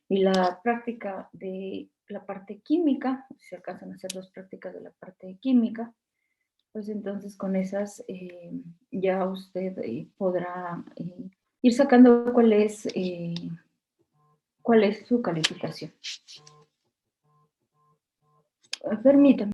y la práctica de la parte química, si se alcanzan a hacer 2 prácticas de la parte química, pues entonces con esas ya usted podrá ir sacando cuál es su calificación. Permítame.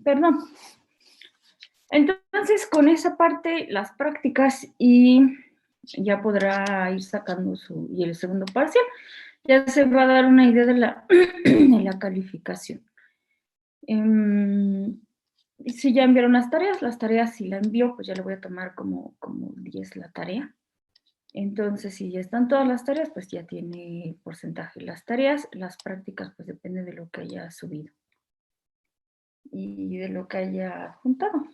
Perdón. Entonces, con esa parte, las prácticas y ya podrá ir sacando y el segundo parcial, ya se va a dar una idea de de la calificación. Si ya enviaron las tareas si la envió, pues ya le voy a tomar como 10 la tarea. Entonces, si ya están todas las tareas, pues ya tiene porcentaje. Las tareas, las prácticas, pues depende de lo que haya subido y de lo que haya juntado.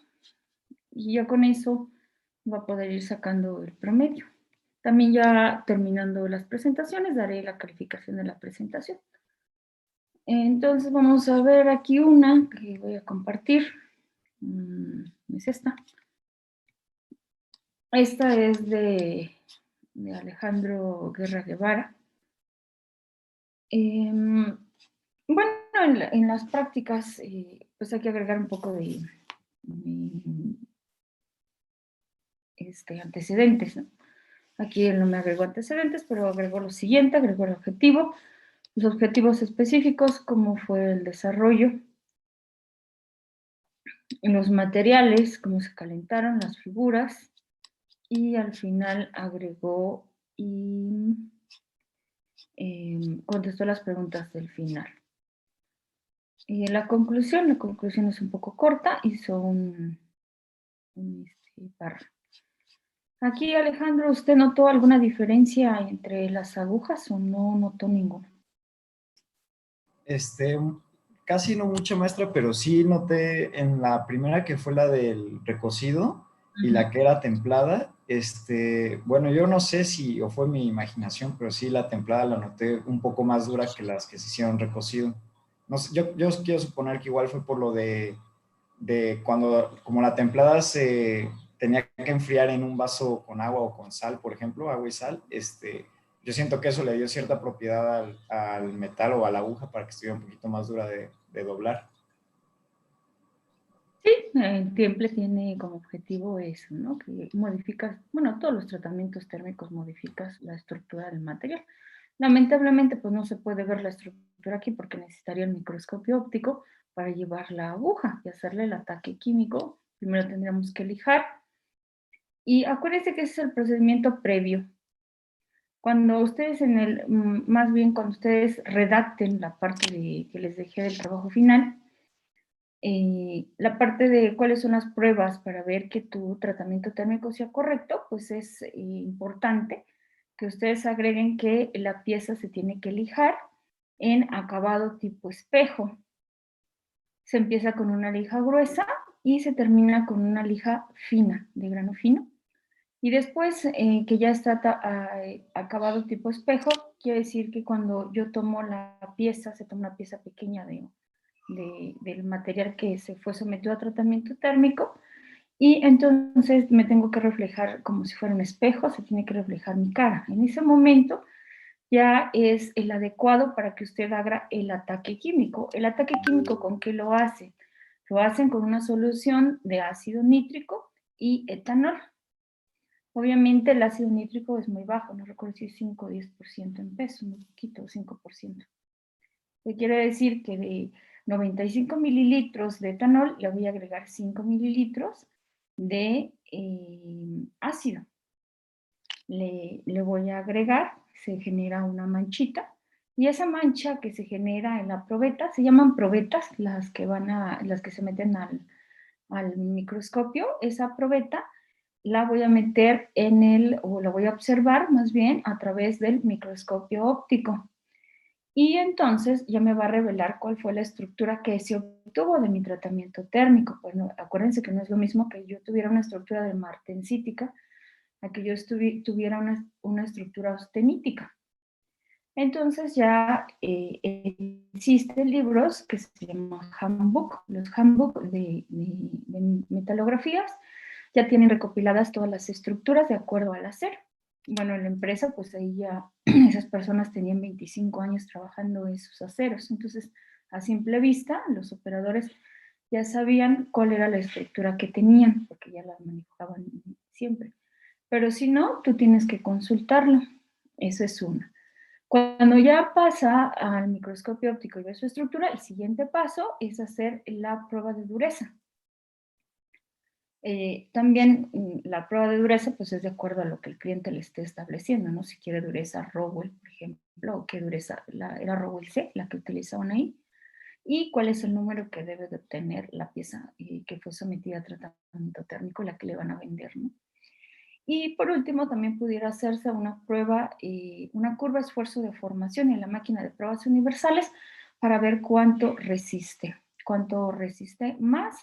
Y ya con eso va a poder ir sacando el promedio. También ya terminando las presentaciones, daré la calificación de la presentación. Entonces vamos a ver aquí una que voy a compartir. Es esta. Esta es de Alejandro Guerra Guevara. Bueno, en las prácticas, pues hay que agregar un poco de antecedentes, ¿no? Aquí él no me agregó antecedentes, pero agregó lo siguiente, agregó el objetivo, los objetivos específicos, cómo fue el desarrollo, los materiales, cómo se calentaron, las figuras, y al final agregó y contestó las preguntas del final. La conclusión es un poco corta, hizo un párrafo. Aquí, Alejandro, ¿usted notó alguna diferencia entre las agujas o no notó ninguna? Casi no mucha, maestra, pero sí noté en la primera, que fue la del recocido, y la que era templada, bueno, yo no sé si o fue mi imaginación, pero sí la templada la noté un poco más dura que las que se hicieron recocido. No sé, yo quiero suponer que igual fue por lo de cuando, como la templada se tenía que enfriar en un vaso con agua o con sal, por ejemplo, agua y sal, yo siento que eso le dio cierta propiedad al metal o a la aguja para que estuviera un poquito más dura de doblar. Sí, el temple tiene como objetivo eso, ¿no? Que modificas, bueno, todos los tratamientos térmicos modificas la estructura del material. Lamentablemente, pues no se puede ver la estructura aquí porque necesitaría el microscopio óptico para llevar la aguja y hacerle el ataque químico. Primero tendríamos que lijar. Y acuérdense que ese es el procedimiento previo. Cuando ustedes más bien cuando ustedes redacten la parte que les dejé del trabajo final, la parte de cuáles son las pruebas para ver que tu tratamiento térmico sea correcto, pues es importante que ustedes agreguen que la pieza se tiene que lijar en acabado tipo espejo. Se empieza con una lija gruesa y se termina con una lija fina, de grano fino. Y después que ya está acabado tipo espejo, quiere decir que cuando yo tomo la pieza, se toma una pieza pequeña del material que se fue sometido a tratamiento térmico, y entonces me tengo que reflejar como si fuera un espejo, se tiene que reflejar mi cara. En ese momento ya es el adecuado para que usted haga el ataque químico. ¿El ataque químico con qué lo hace? Lo hacen con una solución de ácido nítrico y etanol. Obviamente el ácido nítrico es muy bajo, no recuerdo si es 5 o 10% en peso, muy poquito, 5%. que quiere decir que de 95 mililitros de etanol le voy a agregar 5 mililitros de ácido. Le voy a agregar, se genera una manchita, y esa mancha que se genera en la probeta, se llaman probetas, las que se meten al microscopio. Esa probeta la voy a meter o la voy a observar más bien a través del microscopio óptico. Y entonces ya me va a revelar cuál fue la estructura que se obtuvo de mi tratamiento térmico. Bueno, acuérdense que no es lo mismo que yo tuviera una estructura de martensítica a que yo tuviera una estructura austenítica. Entonces ya existen libros que se llaman handbook, los handbook de metalografías, ya tienen recopiladas todas las estructuras de acuerdo al acero. Bueno, en la empresa, pues ahí ya esas personas tenían 25 años trabajando esos aceros, entonces a simple vista los operadores ya sabían cuál era la estructura que tenían, porque ya la manejaban siempre. Pero si no, tú tienes que consultarlo, eso es una. Cuando ya pasa al microscopio óptico y ve su estructura, el siguiente paso es hacer la prueba de dureza. También la prueba de dureza pues es de acuerdo a lo que el cliente le esté estableciendo, ¿no? Si quiere dureza Rowell, por ejemplo, o qué dureza era Rowell C, la que utilizaban ahí, y cuál es el número que debe de obtener la pieza que fue sometida a tratamiento térmico, la que le van a vender, ¿no? Y por último, también pudiera hacerse una prueba, una curva esfuerzo de formación en la máquina de pruebas universales para ver cuánto resiste más,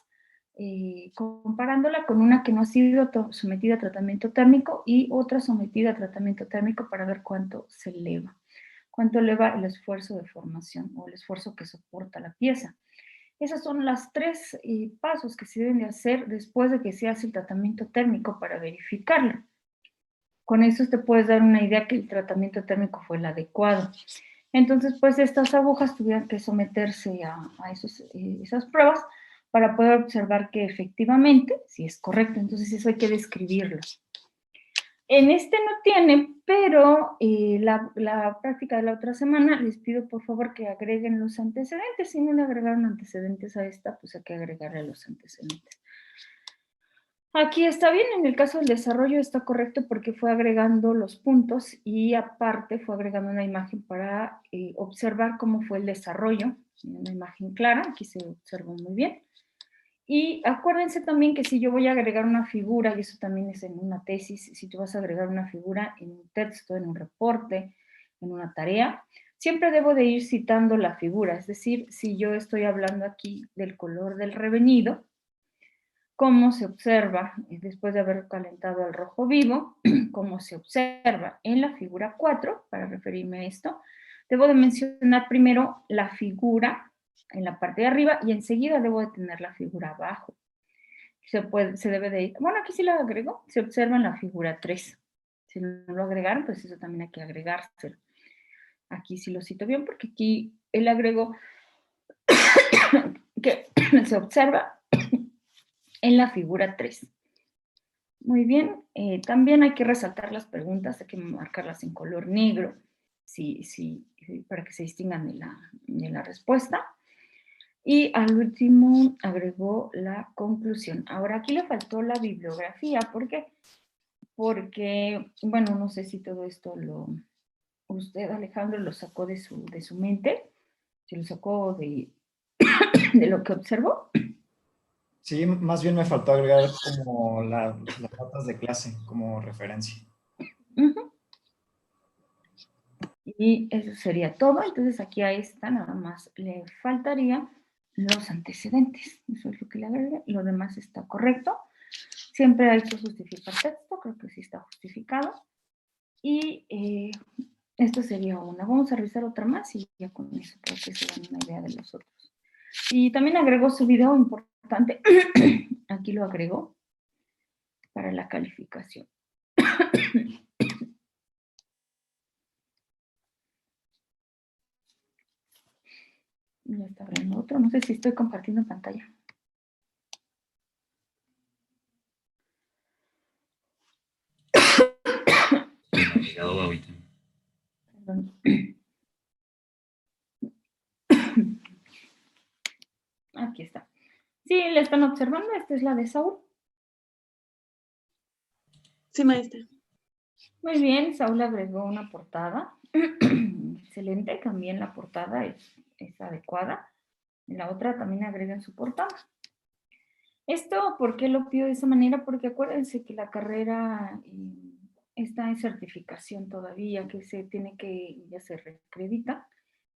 comparándola con una que no ha sido sometida a tratamiento térmico y otra sometida a tratamiento térmico para ver cuánto se eleva, cuánto eleva el esfuerzo de formación o el esfuerzo que soporta la pieza. Esos son los tres pasos que se deben de hacer después de que se hace el tratamiento térmico para verificarlo. Con eso te puedes dar una idea que el tratamiento térmico fue el adecuado. Entonces, pues estas agujas tuvieron que someterse a esas pruebas para poder observar que efectivamente, si es correcto, entonces eso hay que describirlo. En este no tiene, pero la práctica de la otra semana les pido por favor que agreguen los antecedentes. Si no le agregaron antecedentes a esta, pues hay que agregarle los antecedentes. Aquí está bien, en el caso del desarrollo está correcto porque fue agregando los puntos y aparte fue agregando una imagen para observar cómo fue el desarrollo, una imagen clara, aquí se observa muy bien. Y acuérdense también que si yo voy a agregar una figura, y eso también es en una tesis, si tú vas a agregar una figura en un texto, en un reporte, en una tarea, siempre debo de ir citando la figura, es decir, si yo estoy hablando aquí del color del revenido, cómo se observa, después de haber calentado al rojo vivo, cómo se observa en la figura 4, para referirme a esto, debo de mencionar primero la figura en la parte de arriba y enseguida debo de tener la figura abajo. Se debe de ir, bueno, aquí sí lo agrego, se observa en la figura 3. Si no lo agregaron, pues eso también hay que agregárselo. Aquí sí lo cito bien porque aquí él agregó que se observa en la figura 3. Muy bien, también hay que resaltar las preguntas, hay que marcarlas en color negro para que se distingan de la respuesta. Y al último agregó la conclusión. Ahora aquí le faltó la bibliografía, ¿por qué? Porque, bueno, no sé si todo esto usted, Alejandro, lo sacó de su mente, se lo sacó de lo que observó. Sí, más bien me faltó agregar como las notas de clase como referencia. Uh-huh. Y eso sería todo. Entonces aquí a esta nada más le faltaría los antecedentes. Eso es lo que le agregué. Lo demás está correcto. Siempre hay que justificar texto. Creo que sí está justificado. Y esto sería una. Vamos a revisar otra más y ya con eso creo que se dan una idea de los otros. Y también agregó su video importante. Aquí lo agregó para la calificación. Ya está abriendo otro. No sé si estoy compartiendo pantalla. Perdón. Aquí está. Sí, le están observando, esta es la de Saúl. Sí, maestra. Muy bien, Saúl agregó una portada. Excelente, también la portada es adecuada. En la otra también agregan su portada. Esto, ¿por qué lo pido de esa manera? Porque acuérdense que la carrera está en certificación todavía, que ya se reacredita.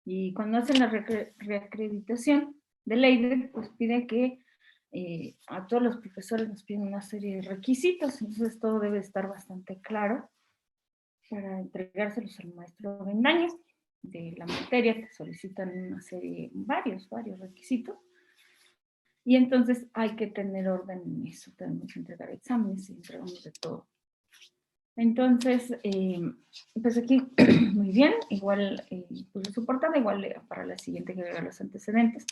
Y cuando hacen la reacreditación de ley, pues pide que a todos los profesores nos piden una serie de requisitos, entonces todo debe estar bastante claro para entregárselos al maestro Bendaño de la materia. Te solicitan una serie, varios requisitos, y entonces hay que tener orden en eso. Tenemos que entregar exámenes y entregamos de todo. Entonces, pues aquí, muy bien, igual puse su portada, igual para la siguiente que vea los antecedentes.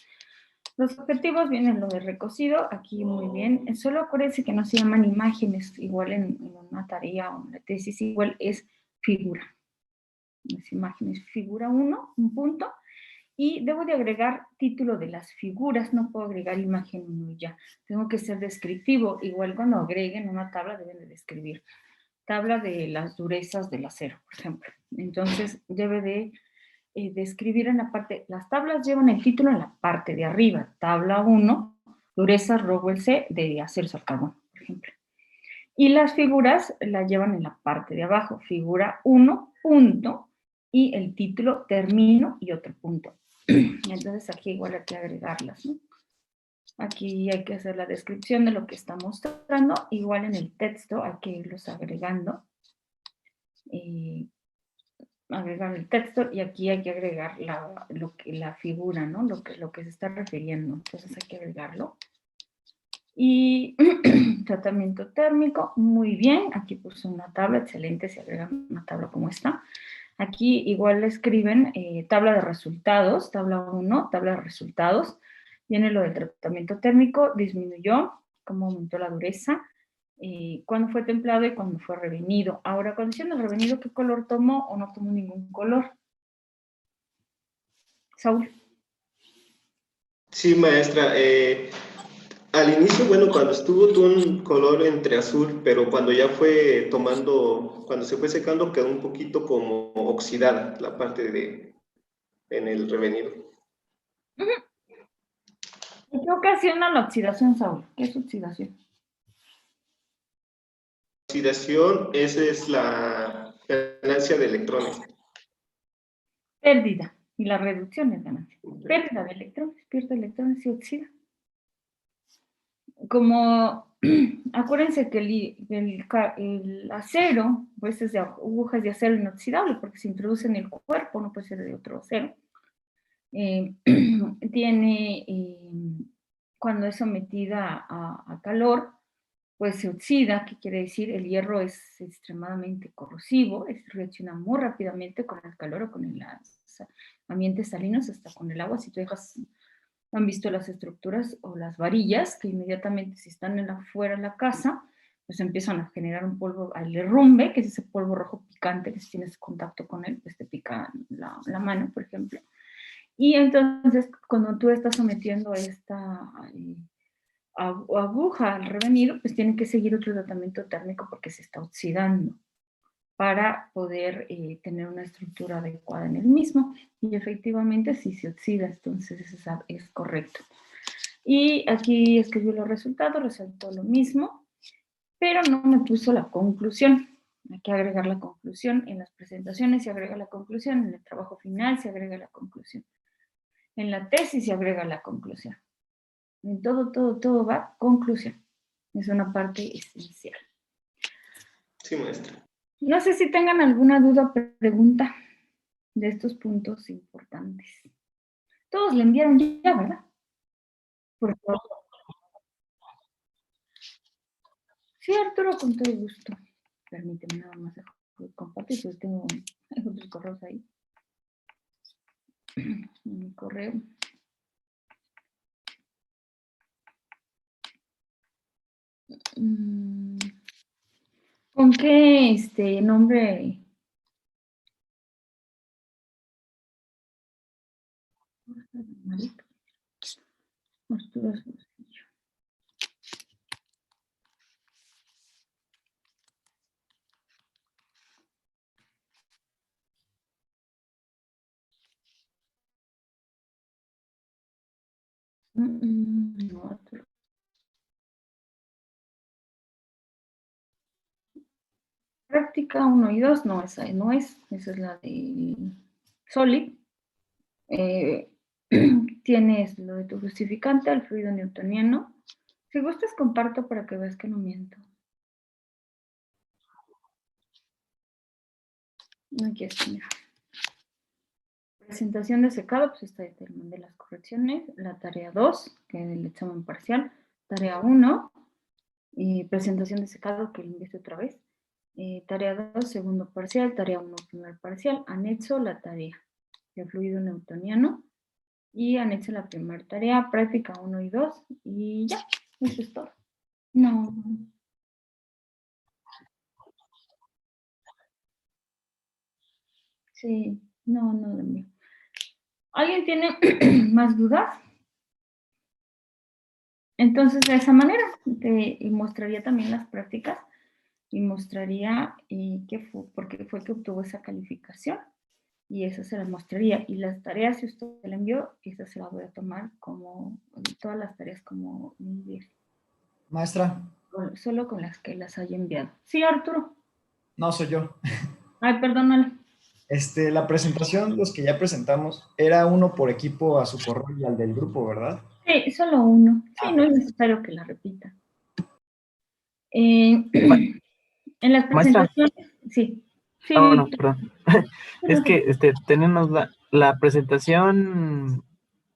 Los objetivos vienen lo de recocido, aquí muy bien. Solo acuérdense que no se llaman imágenes, igual en una tarea o en la tesis, igual es figura. Las imágenes, figura 1, un punto, y debo de agregar título de las figuras, no puedo agregar imagen 1 y ya. Tengo que ser descriptivo, igual cuando agreguen una tabla deben de describir. Tabla de las durezas del acero, por ejemplo. Entonces, debe de describir en la parte, las tablas llevan el título en la parte de arriba. Tabla 1, dureza Rowell C de acero al carbón, por ejemplo. Y las figuras las llevan en la parte de abajo. Figura 1, punto, y el título termino y otro punto. Entonces, aquí igual hay que agregarlas, ¿no? Aquí hay que hacer la descripción de lo que está mostrando. Igual en el texto hay que irlos agregando. Agregar el texto, y aquí hay que agregar la figura, ¿no? Lo que se está refiriendo. Entonces hay que agregarlo. Y tratamiento térmico, muy bien. Aquí puse una tabla, excelente, se agrega una tabla como esta. Aquí igual le escriben tabla de resultados, tabla 1, tabla de resultados. Viene lo del tratamiento térmico, disminuyó, cómo aumentó la dureza, cuándo fue templado y cuándo fue revenido. Ahora, cuando hicieron el revenido, ¿qué color tomó o no tomó ningún color? Saúl. Sí, maestra. Al inicio, bueno, cuando estuvo tuvo un color entre azul, pero cuando ya fue tomando, cuando se fue secando, quedó un poquito como oxidada la parte en el revenido. ¿Qué ocasiona la oxidación, Saúl? ¿Qué es oxidación? Oxidación, esa es la ganancia de electrones. Pérdida. Y la reducción es ganancia. Pérdida de electrones, pierde electrones y oxida. Como, acuérdense que el acero, pues es de agujas de acero inoxidable, porque se introduce en el cuerpo, no puede ser de otro acero. Tiene, cuando es sometida a calor, pues se oxida. ¿Qué quiere decir? El hierro es extremadamente corrosivo, reacciona muy rápidamente con el calor o con los ambientes salinos, hasta con el agua. Si tú dejas, han visto las estructuras o las varillas, que inmediatamente si están afuera de la casa, pues empiezan a generar un polvo, al derrumbe, que es ese polvo rojo picante, que si tienes contacto con él, pues te pica la mano, por ejemplo. Y entonces, cuando tú estás sometiendo esta aguja al revenido, pues tiene que seguir otro tratamiento térmico porque se está oxidando para poder tener una estructura adecuada en el mismo. Y efectivamente, si se oxida, entonces es correcto. Y aquí escribió los resultados, resaltó lo mismo, pero no me puso la conclusión. Hay que agregar la conclusión. En las presentaciones se agrega la conclusión, en el trabajo final se agrega la conclusión. En la tesis se agrega la conclusión. En todo va conclusión. Es una parte esencial. Sí, maestra. No sé si tengan alguna duda o pregunta de estos puntos importantes. Todos le enviaron ya, ¿verdad? Por favor. Sí, Arturo, con todo gusto. Permíteme nada más compartir, porque tengo otros correos ahí. Mi correo. ¿Con qué nombre? No, otro. Práctica 1 y 2, no, esa no es, esa es la de Solid. Tienes lo de tu justificante, el fluido newtoniano. Si gustas, comparto para que veas que no miento. Aquí está, mira. Presentación de secado, pues esta te mandé las correcciones. La tarea 2, que es el examen parcial. Tarea 1, presentación de secado, que lo enviaste otra vez. Tarea 2, segundo parcial. Tarea 1, primer parcial. Anexo la tarea de fluido newtoniano. Y anexo la primera tarea, práctica 1 y 2. Y ya, eso es todo. No. Sí, no, de mí. ¿Alguien tiene más dudas? Entonces, de esa manera, te mostraría también las prácticas y mostraría por qué fue que obtuvo esa calificación. Y eso se las mostraría. Y las tareas, si usted la envió, esas se las voy a tomar como, todas las tareas como 10. Maestra. Solo con las que las haya enviado. Sí, Arturo. No, soy yo. Ay, perdónale. La presentación, los que ya presentamos, era uno por equipo a su correo y al del grupo, ¿verdad? Sí, solo uno. Sí, no es necesario que la repita. En las Maestra. presentaciones, sí. Sí. Oh, no, perdón. Es que tenemos la presentación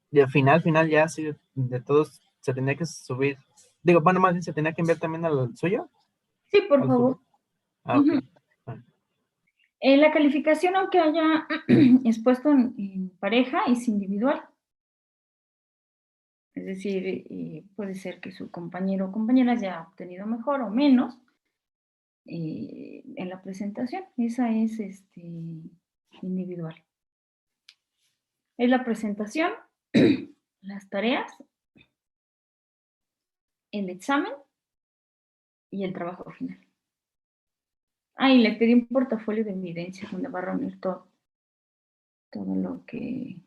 de final ya así de todos se tenía que subir. Digo, bueno, más bien se tenía que enviar también al suyo. Sí, por favor. Ok. La calificación, aunque haya expuesto en pareja, es individual. Es decir, puede ser que su compañero o compañera haya obtenido mejor o menos en la presentación. Esa es individual. Es la presentación, las tareas, el examen y el trabajo final. Y le pedí un portafolio de evidencia donde va a reunir todo lo que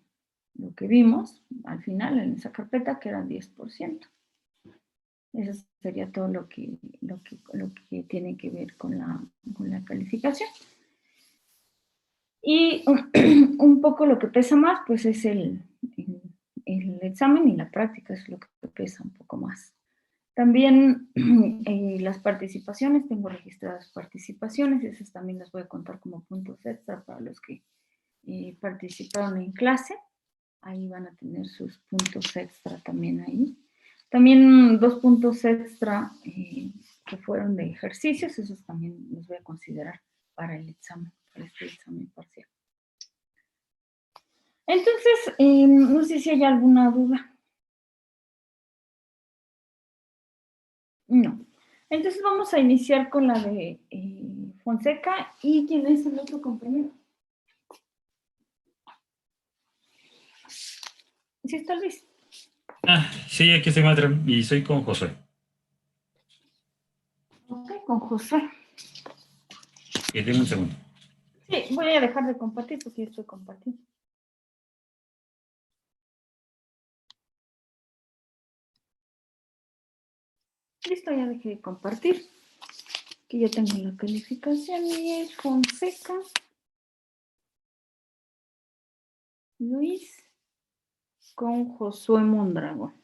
vimos al final en esa carpeta, que era 10%. Eso sería todo lo que tiene que ver con la calificación. Y un poco lo que pesa más, pues es el examen y la práctica, es lo que pesa un poco más. También las participaciones, tengo registradas participaciones, esas también las voy a contar como puntos extra para los que participaron en clase. Ahí van a tener sus puntos extra también ahí. También 2 puntos extra que fueron de ejercicios, esos también los voy a considerar para el examen, para este examen parcial. Entonces, no sé si hay alguna duda. No. Entonces vamos a iniciar con la de Fonseca. ¿Y quién es el otro compañero? ¿Sí está Luis? Sí, aquí estoy, maestra, y soy con José. Ok, con José. Denme un segundo. Sí, voy a dejar de compartir porque yo estoy compartiendo. Listo, ya dejé de compartir. Aquí ya tengo la calificación y es Fonseca. Luis con Josué Mondragón.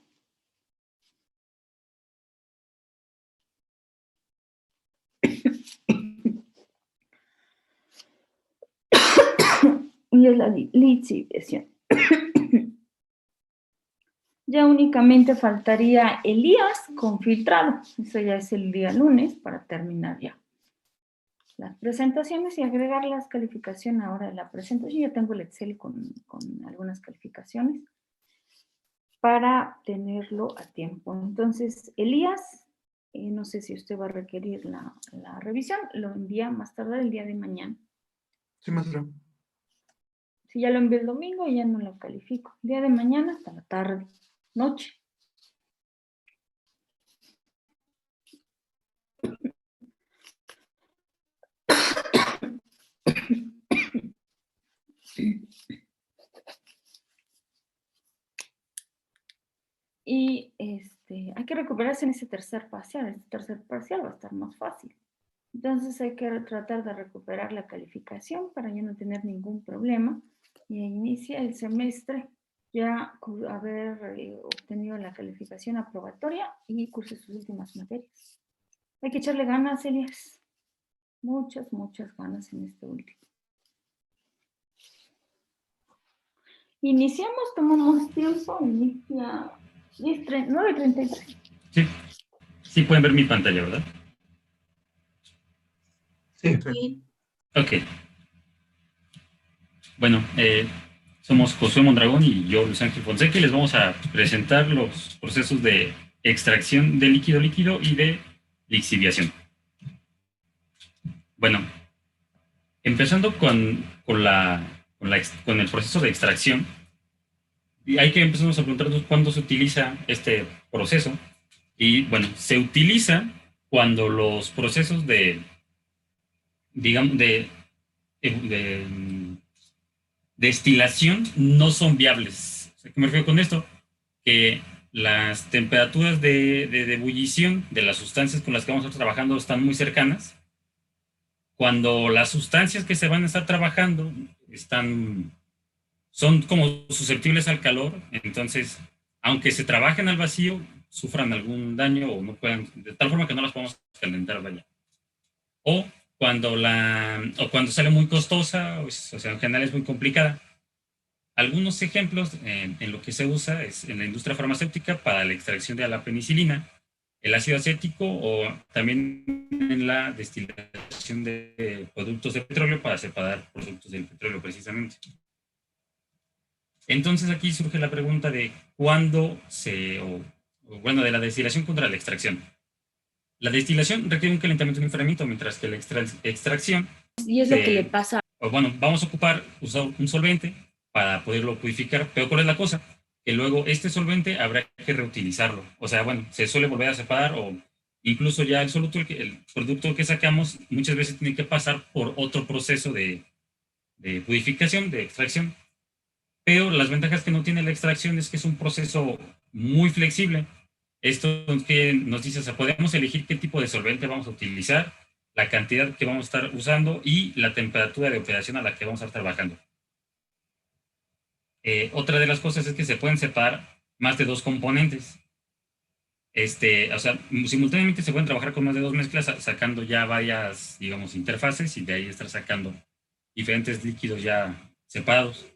Y es la lixiviación. Ya únicamente faltaría Elías con filtrado. Eso ya es el día lunes para terminar ya las presentaciones y agregar las calificaciones ahora de la presentación. Ya tengo el Excel con algunas calificaciones para tenerlo a tiempo. Entonces, Elías, no sé si usted va a requerir la revisión, lo envía más tarde el día de mañana. Sí, maestra. Si ya lo envié el domingo, ya no lo califico. El día de mañana hasta la tarde, noche. y hay que recuperarse en ese tercer parcial. Este tercer parcial va a estar más fácil. Entonces hay que tratar de recuperar la calificación para ya no tener ningún problema y inicia el semestre ya haber obtenido la calificación aprobatoria y curse sus últimas materias. Hay que echarle ganas, Elias. Muchas, muchas ganas en este último. Iniciamos, tomamos tiempo, inicia 9:33. Sí, sí pueden ver mi pantalla, ¿verdad? Sí. Ok. Bueno, somos Josué Mondragón y yo, Luis Ángel Fonseca, y les vamos a presentar los procesos de extracción de líquido-líquido y de lixiviación. Bueno, empezando con el proceso de extracción, y hay que empezar a preguntarnos cuándo se utiliza este proceso. Y bueno, se utiliza cuando los procesos digamos, de destilación no son viables. ¿Qué me refiero con esto? Que las temperaturas de ebullición de las sustancias con las que vamos a estar trabajando están muy cercanas. Cuando las sustancias que se van a estar trabajando son como susceptibles al calor, entonces, aunque se trabajen al vacío, sufran algún daño o no puedan, de tal forma que no las podemos calentar, vaya. O cuando sale muy costosa, o sea, en general es muy complicada. Algunos ejemplos en lo que se usa es en la industria farmacéutica para la extracción de la penicilina, el ácido acético o también en la destilación de productos de petróleo para separar productos del petróleo precisamente. Entonces aquí surge la pregunta de cuándo de la destilación contra la extracción. La destilación requiere un calentamiento de un enfriamiento, mientras que la extracción... Y es lo que le pasa. Bueno, vamos a usar un solvente para poderlo purificar, pero ¿cuál es la cosa? Que luego este solvente habrá que reutilizarlo. O sea, bueno, se suele volver a separar o incluso ya el producto que sacamos muchas veces tiene que pasar por otro proceso de purificación, de extracción. Pero las ventajas que no tiene la extracción es que es un proceso muy flexible. Esto que nos dice, o sea, podemos elegir qué tipo de solvente vamos a utilizar, la cantidad que vamos a estar usando y la temperatura de operación a la que vamos a estar trabajando. Otra de las cosas es que se pueden separar más de dos componentes. O sea, simultáneamente se pueden trabajar con más de dos mezclas, sacando ya varias, digamos, interfaces y de ahí estar sacando diferentes líquidos ya separados.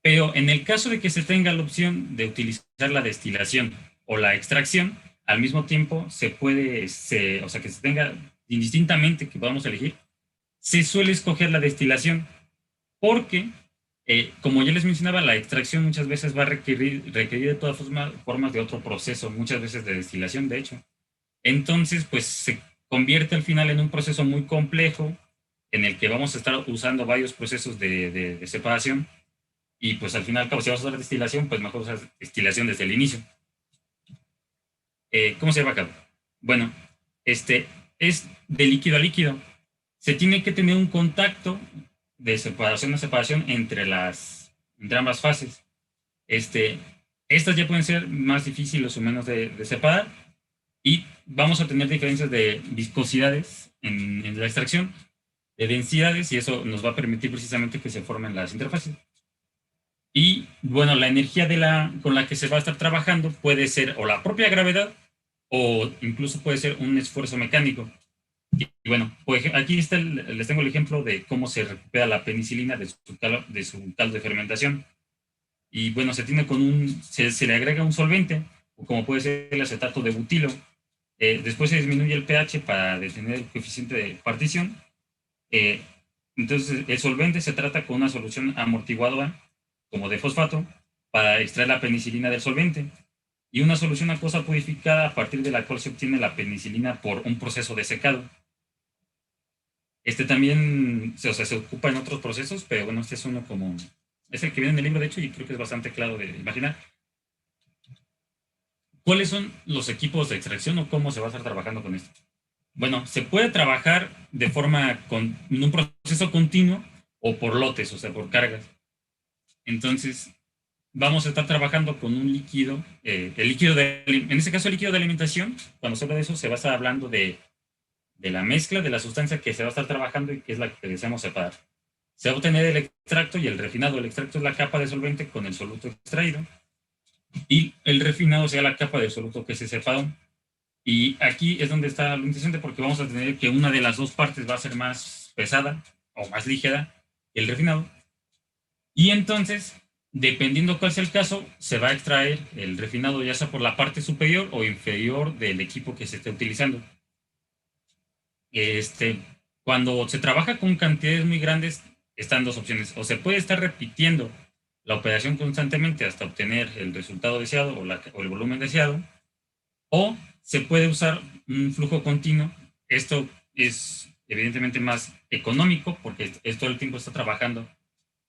Pero en el caso de que se tenga la opción de utilizar la destilación o la extracción, al mismo tiempo o sea, que se tenga indistintamente que podamos elegir, se suele escoger la destilación porque, como ya les mencionaba, la extracción muchas veces va a requerir de todas formas de otro proceso, muchas veces de destilación, de hecho. Entonces, pues se convierte al final en un proceso muy complejo en el que vamos a estar usando varios procesos de separación. Y pues al final, si vas a usar destilación, pues mejor usar destilación desde el inicio. ¿Cómo se lleva a cabo? Bueno, es de líquido a líquido. Se tiene que tener un contacto de separación a separación entre ambas fases. Estas ya pueden ser más difíciles o menos de separar y vamos a tener diferencias de viscosidades en la extracción, de densidades, y eso nos va a permitir precisamente que se formen las interfaces. Y bueno, la energía con la que se va a estar trabajando puede ser o la propia gravedad o incluso puede ser un esfuerzo mecánico. Y bueno, pues aquí les tengo el ejemplo de cómo se recupera la penicilina de su caldo de fermentación. Y bueno, se le agrega un solvente, como puede ser el acetato de butilo. Después se disminuye el pH para detener el coeficiente de partición. Entonces el solvente se trata con una solución amortiguadora como de fosfato, para extraer la penicilina del solvente, y una solución acuosa purificada a partir de la cual se obtiene la penicilina por un proceso de secado. También se ocupa en otros procesos, pero bueno, es uno es el que viene en el libro, de hecho, y creo que es bastante claro de imaginar. ¿Cuáles son los equipos de extracción o cómo se va a estar trabajando con esto? Bueno, se puede trabajar en un proceso continuo o por lotes, o sea, por cargas. Entonces, vamos a estar trabajando con un líquido, en este caso el líquido de alimentación, cuando se habla de eso se va a estar hablando de la mezcla de la sustancia que se va a estar trabajando y que es la que deseamos separar. Se va a obtener el extracto y el refinado. El extracto es la capa de solvente con el soluto extraído y el refinado sea la capa de soluto que se separó. Y aquí es donde está lo interesante porque vamos a tener que una de las dos partes va a ser más pesada o más ligera, el refinado. Y entonces, dependiendo cuál sea el caso, se va a extraer el refinado ya sea por la parte superior o inferior del equipo que se esté utilizando. Cuando se trabaja con cantidades muy grandes, están dos opciones. O se puede estar repitiendo la operación constantemente hasta obtener el resultado deseado o el volumen deseado, o se puede usar un flujo continuo. Esto es evidentemente más económico porque todo el tiempo está trabajando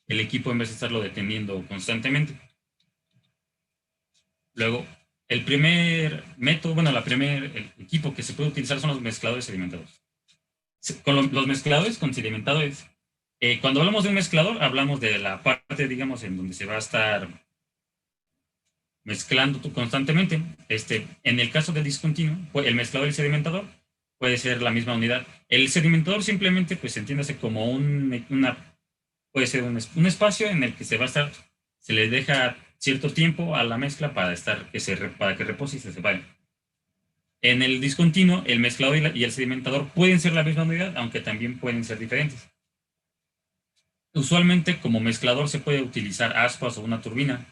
el equipo en vez de estarlo deteniendo constantemente. Luego, el primer método, bueno, el equipo que se puede utilizar son los mezcladores sedimentados. Con los mezcladores con sedimentadores, cuando hablamos de un mezclador, hablamos de la parte, digamos, en donde se va a estar mezclando constantemente. En el caso del discontinuo, el mezclador y el sedimentador puede ser la misma unidad. El sedimentador simplemente, pues entiéndase como puede ser un espacio en el que se le deja cierto tiempo a la mezcla para que repose y se separe. En el discontinuo, el mezclador y el sedimentador pueden ser la misma unidad, aunque también pueden ser diferentes. Usualmente, como mezclador se puede utilizar ascuas o una turbina.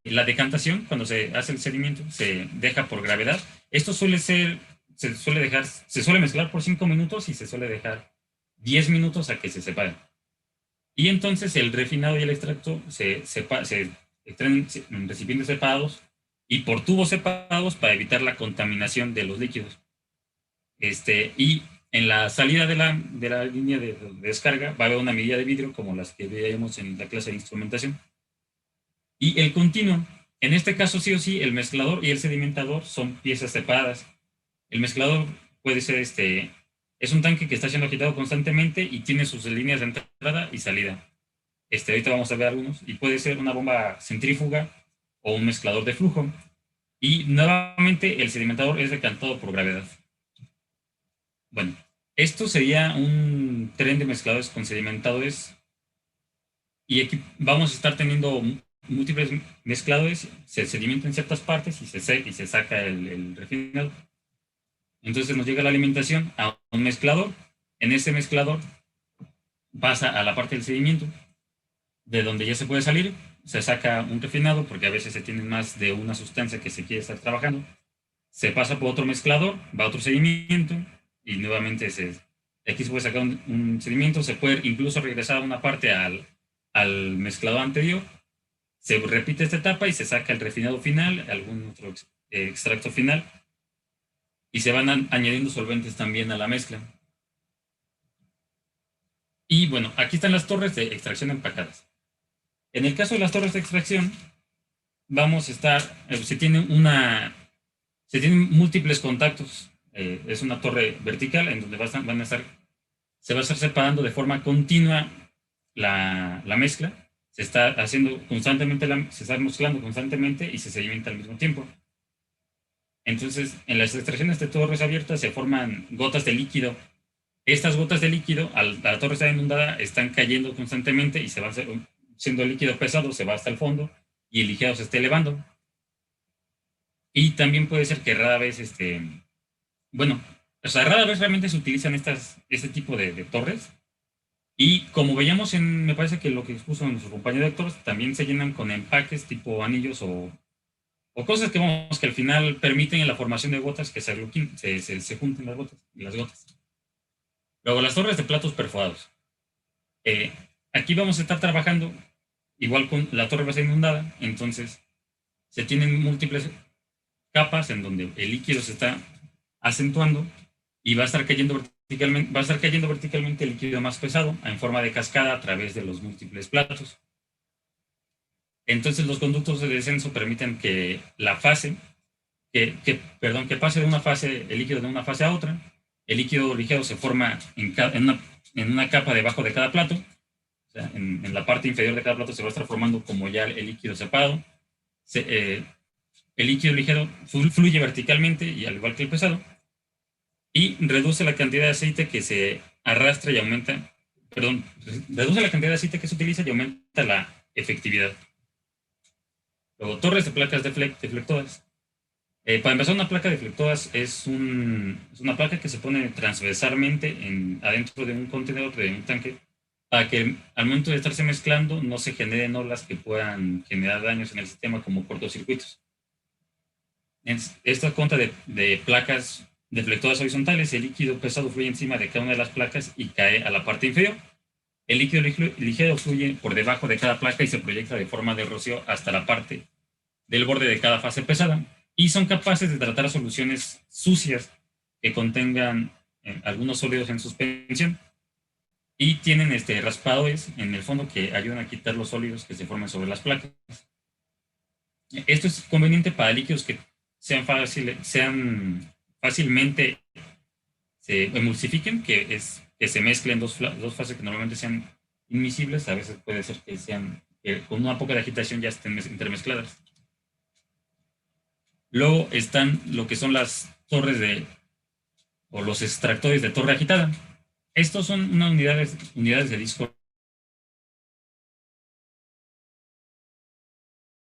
La decantación, cuando se hace el sedimento, se deja por gravedad. Esto se suele mezclar por 5 minutos y se suele dejar 10 minutos a que se separen. Y entonces el refinado y el extracto se extraen en recipientes separados y por tubos separados para evitar la contaminación de los líquidos. Y en la salida de la línea de descarga va a haber una medida de vidrio como las que veíamos en la clase de instrumentación. Y el continuo, en este caso sí o sí, el mezclador y el sedimentador son piezas separadas. El mezclador puede ser es un tanque que está siendo agitado constantemente y tiene sus líneas de entrada y salida. Ahorita vamos a ver algunos. Y puede ser una bomba centrífuga o un mezclador de flujo. Y nuevamente el sedimentador es decantado por gravedad. Bueno, esto sería un tren de mezcladores con sedimentadores. Y aquí vamos a estar teniendo múltiples mezcladores, se sedimenta en ciertas partes y se saca el refinado. Entonces nos llega la alimentación a un mezclador. En ese mezclador pasa a la parte del sedimento, de donde ya se puede salir, se saca un refinado, porque a veces se tiene más de una sustancia que se quiere estar trabajando, se pasa por otro mezclador, va a otro sedimento, y nuevamente aquí se puede sacar un sedimento, se puede incluso regresar a una parte al mezclador anterior, se repite esta etapa y se saca el refinado final, algún otro extracto final, y se van añadiendo solventes también a la mezcla. Y bueno, aquí están las torres de extracción empacadas. En el caso de las torres de extracción, vamos a estar, se tienen múltiples contactos. Es una torre vertical en donde se va a estar separando de forma continua la mezcla. Se está haciendo constantemente, se está mezclando constantemente y se sedimenta al mismo tiempo. Entonces, en las extracciones de torres abiertas se forman gotas de líquido. Estas gotas de líquido, la torre está inundada, están cayendo constantemente y se va siendo el líquido pesado, se va hasta el fondo y el ligero se está elevando. Y también puede ser que rara vez, rara vez realmente se utilizan este tipo de torres. Y como veíamos me parece que lo que expuso nuestro compañero Héctor, también se llenan con empaques tipo anillos o cosas que al final permiten la formación de gotas que se junten las gotas. Luego, las torres de platos perforados. Aquí vamos a estar trabajando, igual con la torre va a ser inundada, entonces se tienen múltiples capas en donde el líquido se está acentuando y va a estar cayendo verticalmente el líquido más pesado en forma de cascada a través de los múltiples platos. Entonces los conductos de descenso permiten que que pase de una fase, el líquido de una fase a otra. El líquido ligero se forma en una capa debajo de cada plato. en la parte inferior de cada plato se va a estar formando como ya el líquido separado. El líquido ligero fluye verticalmente y al igual que el pesado, y reduce la cantidad de aceite que se arrastra y aumenta, perdón, reduce la cantidad de aceite que se utiliza y aumenta la efectividad. Luego, torres de placas deflectoras. Para empezar, una placa deflectoras es una placa que se pone transversalmente adentro de un contenedor, de un tanque, para que al momento de estarse mezclando no se generen olas que puedan generar daños en el sistema como cortocircuitos. Esta consta de placas deflectoras horizontales. El líquido pesado fluye encima de cada una de las placas y cae a la parte inferior. El líquido ligero fluye por debajo de cada placa y se proyecta de forma de rocío hasta la parte del borde de cada fase pesada, y son capaces de tratar soluciones sucias que contengan algunos sólidos en suspensión, y tienen raspadores en el fondo que ayudan a quitar los sólidos que se forman sobre las placas. Esto es conveniente para líquidos que sean fácilmente se emulsifiquen, que se mezclen dos fases que normalmente sean inmiscibles. A veces puede ser que con una poca de agitación ya estén intermezcladas. Luego están lo que son las torres o los extractores de torre agitada. Estos son unas unidades de disco